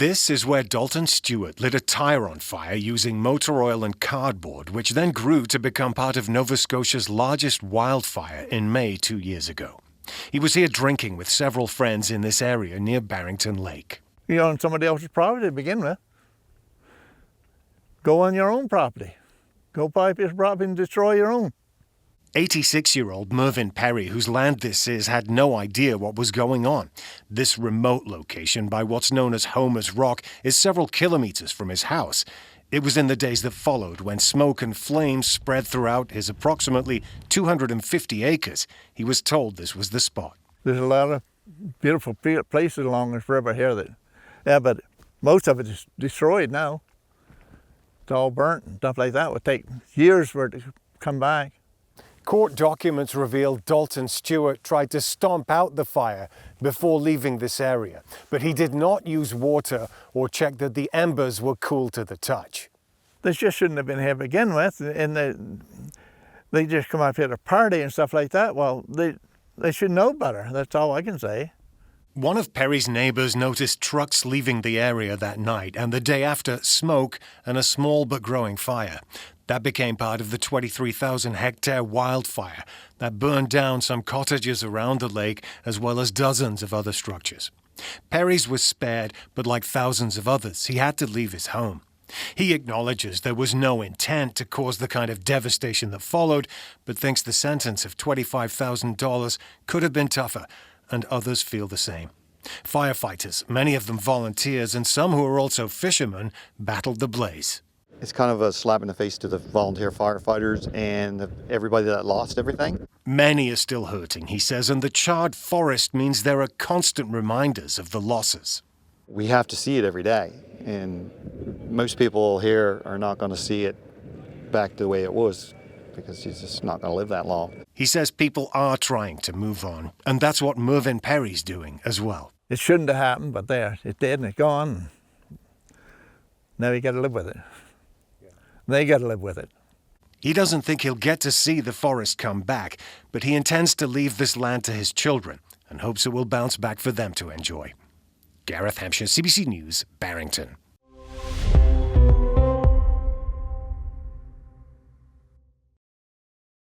This is where Dalton Stewart lit a tire on fire using motor oil and cardboard, which then grew to become part of Nova Scotia's largest wildfire in May 2 years ago. He was here drinking with several friends in this area near Barrington Lake. You're on somebody else's property to begin with. Go on your own property. Go pipe his property and destroy your own. 86-year-old Mervyn Perry, whose land this is, had no idea what was going on. This remote location by what's known as Homer's Rock is several kilometers from his house. It was in the days that followed when smoke and flames spread throughout his approximately 250 acres. He was told this was the spot. There's a lot of beautiful places along this river here but most of it is destroyed now. It's all burnt and stuff like that. It would take years for it to come back. Court documents reveal Dalton Stewart tried to stomp out the fire before leaving this area, but he did not use water or check that the embers were cool to the touch. This just shouldn't have been here to begin with, and they just come up here to party and stuff like that. Well, they should know better. That's all I can say. One of Perry's neighbors noticed trucks leaving the area that night, and the day after, smoke and a small but growing fire. That became part of the 23,000-hectare wildfire that burned down some cottages around the lake as well as dozens of other structures. Perry's was spared, but like thousands of others, he had to leave his home. He acknowledges there was no intent to cause the kind of devastation that followed, but thinks the sentence of $25,000 could have been tougher, and others feel the same. Firefighters, many of them volunteers, and some who are also fishermen, battled the blaze. It's kind of a slap in the face to the volunteer firefighters and everybody that lost everything. Many are still hurting, he says, and the charred forest means there are constant reminders of the losses. We have to see it every day, and most people here are not going to see it back to the way it was because it's just not going to live that long. He says people are trying to move on, and that's what Mervyn Perry's doing as well. It shouldn't have happened, but it did, and it's gone. Now you got to live with it. They got to live with it. He doesn't think he'll get to see the forest come back, but he intends to leave this land to his children and hopes it will bounce back for them to enjoy. Gareth, Hampshire, CBC News, Barrington.